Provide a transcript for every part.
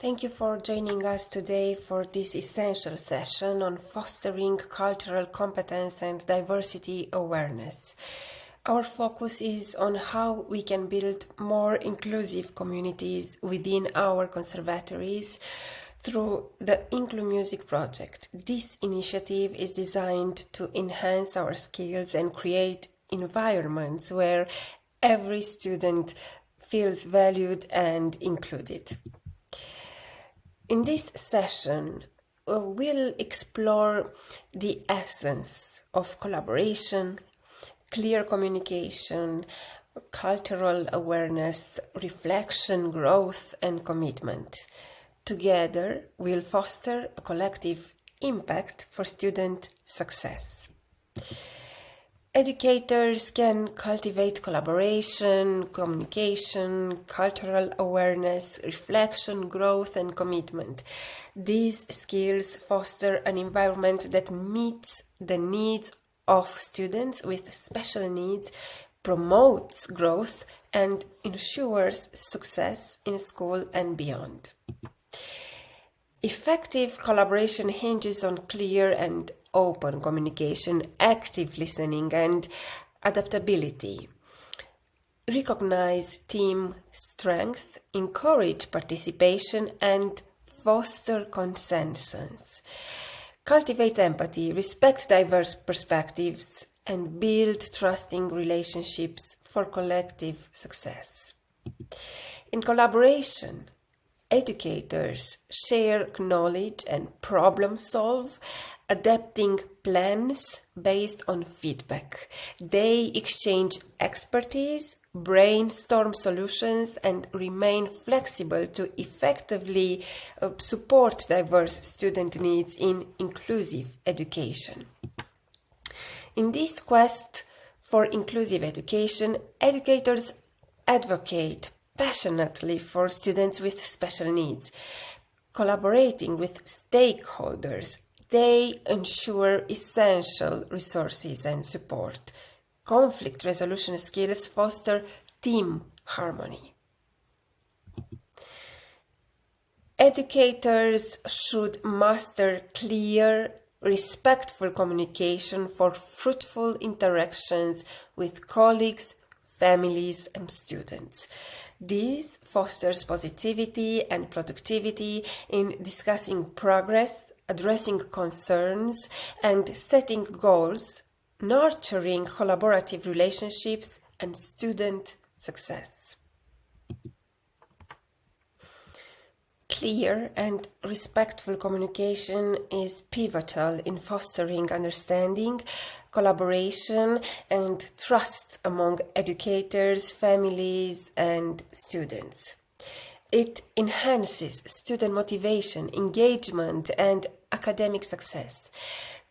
Thank you for joining us today for this essential session on fostering cultural competence and diversity awareness. Our focus is on how we can build more inclusive communities within our conservatories through the IncluMusic project. This initiative is designed to enhance our skills and create environments where every student feels valued and included. In this session, we'll explore the essence of collaboration, clear communication, cultural awareness, reflection, growth, and commitment. Together, we'll foster a collective impact for student success. Educators can cultivate collaboration, communication, cultural awareness, reflection, growth, and commitment. These skills foster an environment that meets the needs of students with special needs, promotes growth, and ensures success in school and beyond. Effective collaboration hinges on clear and open communication, active listening, and adaptability. Recognize team strength, encourage participation, and foster consensus. Cultivate empathy, respect diverse perspectives, and build trusting relationships for collective success. In collaboration, educators share knowledge and problem solve, adapting plans based on feedback. They exchange expertise, brainstorm solutions, and remain flexible to effectively support diverse student needs in inclusive education. In this quest for inclusive education, educators advocate passionately for students with special needs. Collaborating with stakeholders, they ensure essential resources and support. Conflict resolution skills foster team harmony. Educators should master clear, respectful communication for fruitful interactions with colleagues, families, and students. This fosters positivity and productivity in discussing progress, addressing concerns, and setting goals, nurturing collaborative relationships and student success. Clear and respectful communication is pivotal in fostering understanding, collaboration, and trust among educators, families, and students. It enhances student motivation, engagement, and academic success.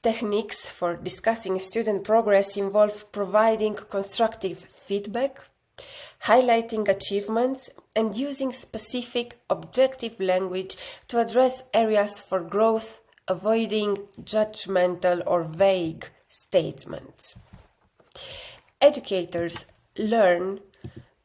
Techniques for discussing student progress involve providing constructive feedback, highlighting achievements, and using specific objective language to address areas for growth, avoiding judgmental or vague statements. Educators learn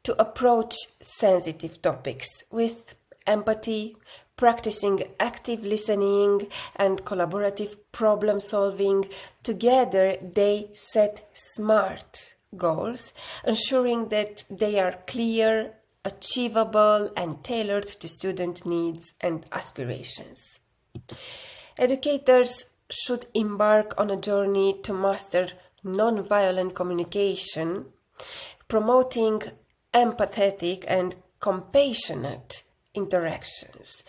to approach sensitive topics with empathy, practicing active listening and collaborative problem solving. Together, they set SMART goals, ensuring that they are clear, achievable, and tailored to student needs and aspirations. Educators should embark on a journey to master nonviolent communication, promoting empathetic and compassionate interactions.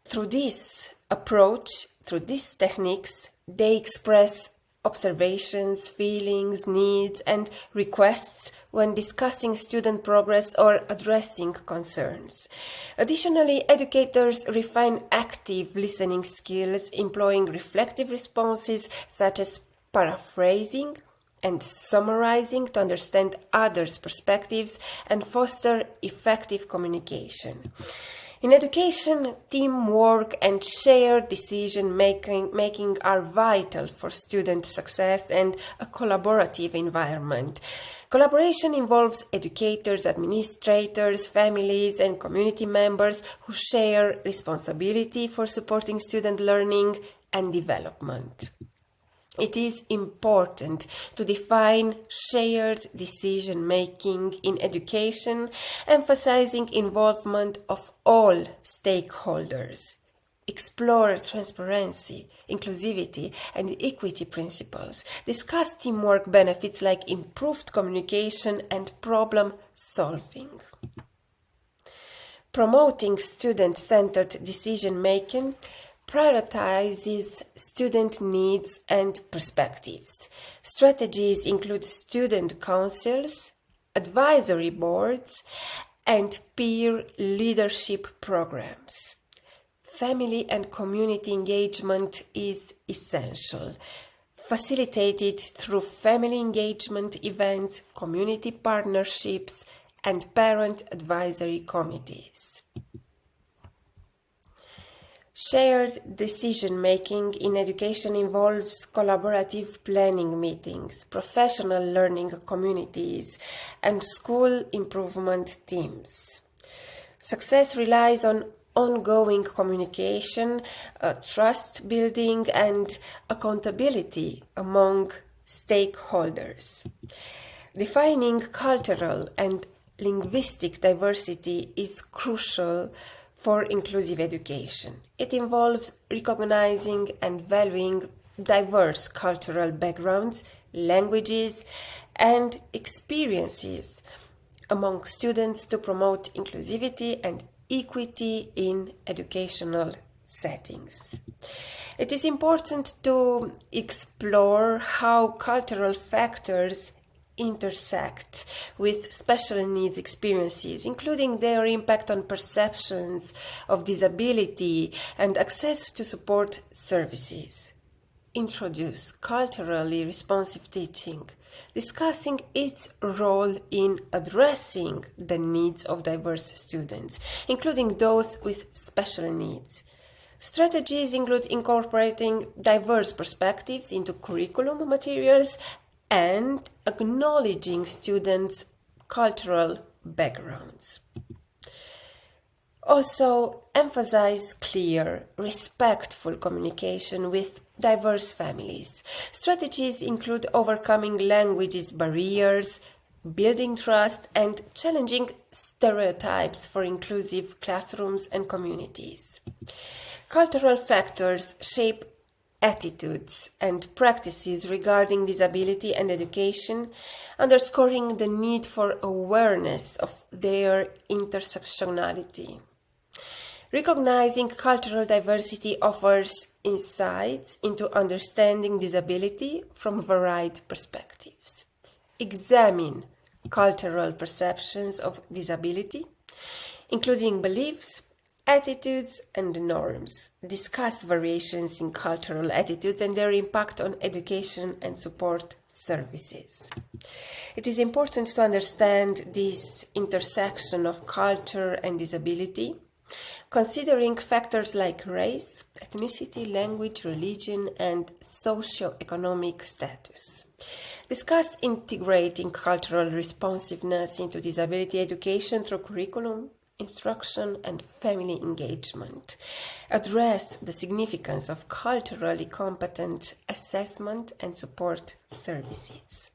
Through this approach, through these techniques, they express observations, feelings, needs, and requests when discussing student progress or addressing concerns. Additionally, educators refine active listening skills, employing reflective responses such as paraphrasing and summarizing to understand others' perspectives and foster effective communication. In education, teamwork and shared decision-making are vital for student success and a collaborative environment. Collaboration involves educators, administrators, families, and community members who share responsibility for supporting student learning and development. It is important to define shared decision-making in education, emphasizing involvement of all stakeholders. Explore transparency, inclusivity, and equity principles. Discuss teamwork benefits like improved communication and problem solving. Promoting student-centered decision-making prioritizes student needs and perspectives. Strategies include student councils, advisory boards, and peer leadership programs. Family and community engagement is essential, facilitated through family engagement events, community partnerships, and parent advisory committees. Shared decision-making in education involves collaborative planning meetings, professional learning communities, and school improvement teams. Success relies on ongoing communication, trust building, and accountability among stakeholders. Defining cultural and linguistic diversity is crucial for inclusive education. It involves recognizing and valuing diverse cultural backgrounds, languages, and experiences among students to promote inclusivity and equity in educational settings. It is important to explore how cultural factors intersect with special needs experiences, including their impact on perceptions of disability and access to support services. Introduce culturally responsive teaching, discussing its role in addressing the needs of diverse students, including those with special needs. Strategies include incorporating diverse perspectives into curriculum materials and acknowledging students' cultural backgrounds. Also, emphasize clear, respectful communication with diverse families. Strategies include overcoming language barriers, building trust, and challenging stereotypes for inclusive classrooms and communities. Cultural factors shape attitudes and practices regarding disability and education, underscoring the need for awareness of their intersectionality. Recognizing cultural diversity offers insights into understanding disability from varied perspectives. Examine cultural perceptions of disability, including beliefs, attitudes, and norms. Discuss variations in cultural attitudes and their impact on education and support services. It is important to understand this intersection of culture and disability, considering factors like race, ethnicity, language, religion, and socio-economic status. Discuss integrating cultural responsiveness into disability education through curriculum, instruction, and family engagement. Address the significance of culturally competent assessment and support services.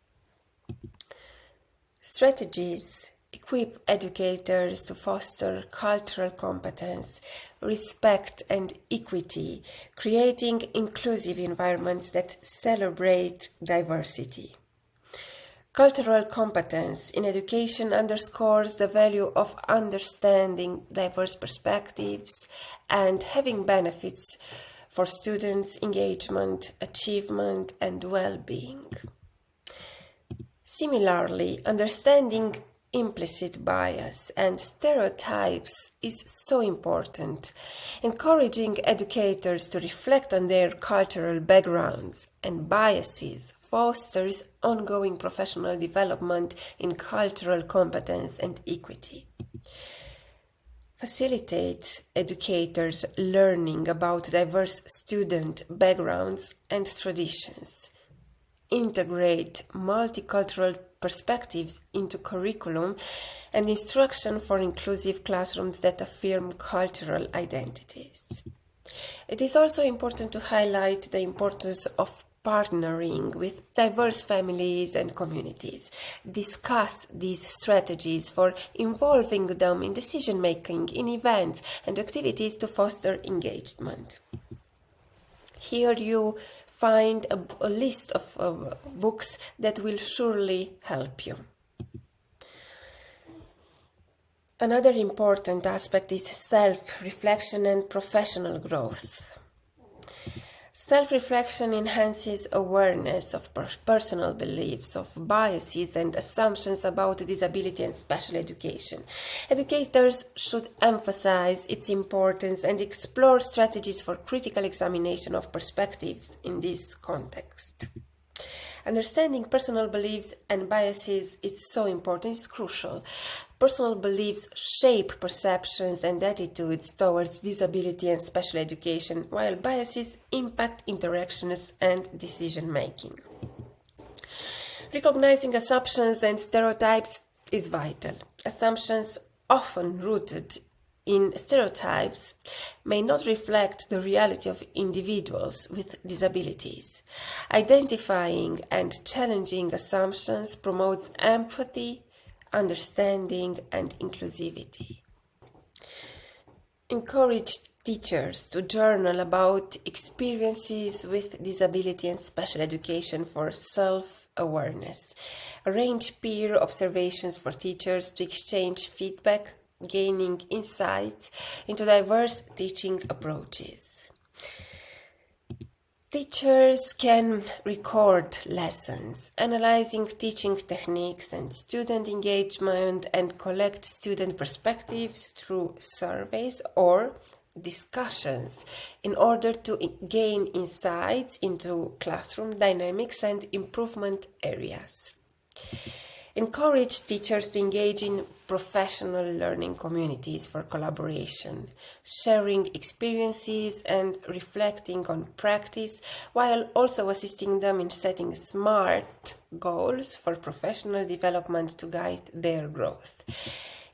Strategies equip educators to foster cultural competence, respect, and equity, creating inclusive environments that celebrate diversity. Cultural competence in education underscores the value of understanding diverse perspectives and having benefits for students' engagement, achievement, and well-being. Similarly, understanding implicit bias and stereotypes is so important, encouraging educators to reflect on their cultural backgrounds and biases fosters ongoing professional development in cultural competence and equity. Facilitate educators learning about diverse student backgrounds and traditions. Integrate multicultural perspectives into curriculum and instruction for inclusive classrooms that affirm cultural identities. It is also important to highlight the importance of partnering with diverse families and communities. Discuss these strategies for involving them in decision-making, in events and activities to foster engagement. Here you find a list of books that will surely help you. Another important aspect is self-reflection and professional growth. Self-reflection enhances awareness of personal beliefs, of biases and assumptions about disability and special education. Educators should emphasize its importance and explore strategies for critical examination of perspectives in this context. Understanding personal beliefs and biases is so important, it's crucial. Personal beliefs shape perceptions and attitudes towards disability and special education, while biases impact interactions and decision-making. Recognizing assumptions and stereotypes is vital. Assumptions often rooted in stereotypes may not reflect the reality of individuals with disabilities. Identifying and challenging assumptions promotes empathy, understanding, and inclusivity. Encourage teachers to journal about experiences with disability and special education for self-awareness. Arrange peer observations for teachers to exchange feedback, gaining insights into diverse teaching approaches. Teachers can record lessons, analyzing teaching techniques and student engagement, and collect student perspectives through surveys or discussions in order to gain insights into classroom dynamics and improvement areas. Encourage teachers to engage in professional learning communities for collaboration, sharing experiences and reflecting on practice, while also assisting them in setting SMART goals for professional development to guide their growth.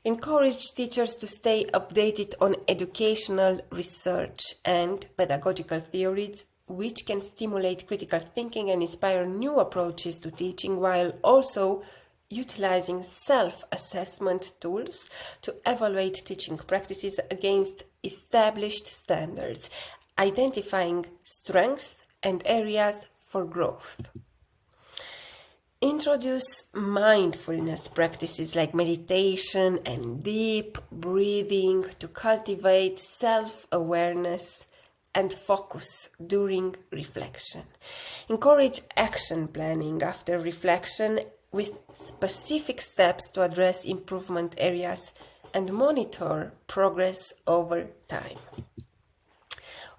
Encourage teachers to stay updated on educational research and pedagogical theories, which can stimulate critical thinking and inspire new approaches to teaching, while also utilizing self-assessment tools to evaluate teaching practices against established standards, identifying strengths and areas for growth. Introduce mindfulness practices like meditation and deep breathing to cultivate self-awareness and focus during reflection. Encourage action planning after reflection with specific steps to address improvement areas and monitor progress over time.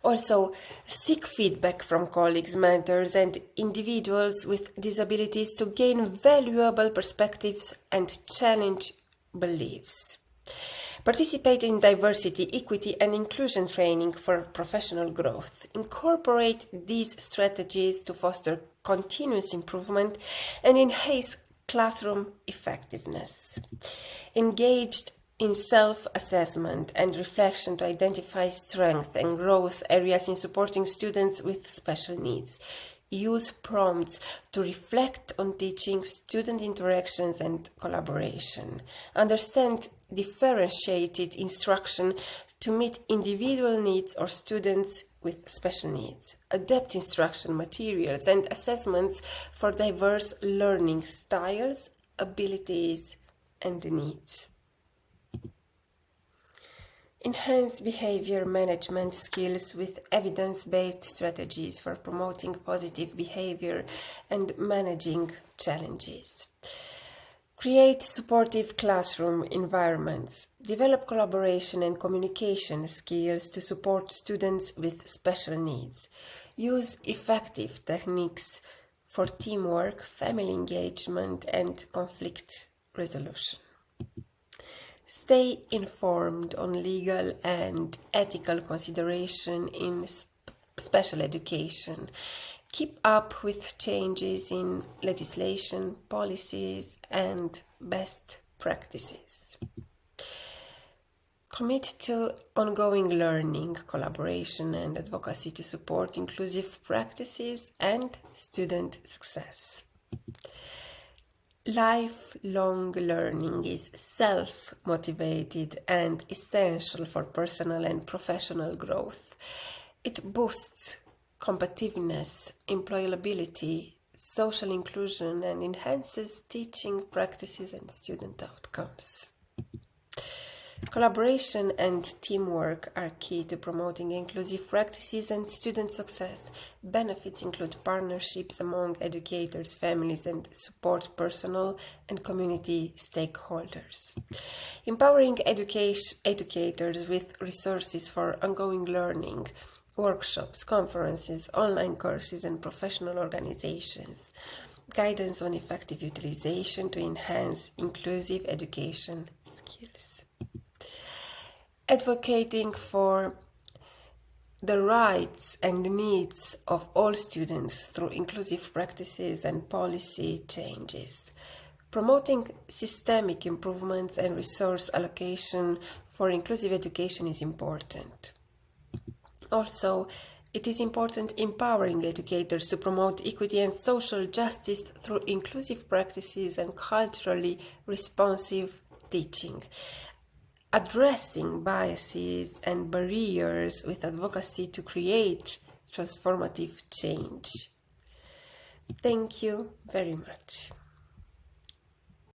Also, seek feedback from colleagues, mentors, and individuals with disabilities to gain valuable perspectives and challenge beliefs. Participate in diversity, equity, and inclusion training for professional growth. Incorporate these strategies to foster continuous improvement and enhance classroom effectiveness. Engaged in self-assessment and reflection to identify strengths and growth areas in supporting students with special needs. Use prompts to reflect on teaching, student interactions, and collaboration. Understand differentiated instruction to meet individual needs or students with special needs. Adapt instruction materials and assessments for diverse learning styles, abilities, and needs. Enhance behavior management skills with evidence-based strategies for promoting positive behavior and managing challenges. Create supportive classroom environments. Develop collaboration and communication skills to support students with special needs. Use effective techniques for teamwork, family engagement, and conflict resolution. Stay informed on legal and ethical consideration in special education. Keep up with changes in legislation, policies, and best practices. Commit to ongoing learning, collaboration, and advocacy to support inclusive practices and student success. Lifelong learning is self-motivated and essential for personal and professional growth. It boosts competitiveness, employability, social inclusion, and enhances teaching practices and student outcomes. Collaboration and teamwork are key to promoting inclusive practices and student success. Benefits include partnerships among educators, families, and support personnel and community stakeholders. Empowering educators with resources for ongoing learning, workshops, conferences, online courses, and professional organizations. Guidance on effective utilization to enhance inclusive education skills. Advocating for the rights and needs of all students through inclusive practices and policy changes. Promoting systemic improvements and resource allocation for inclusive education is important. Also, it is important empowering educators to promote equity and social justice through inclusive practices and culturally responsive teaching. Addressing biases and barriers with advocacy to create transformative change. Thank you very much.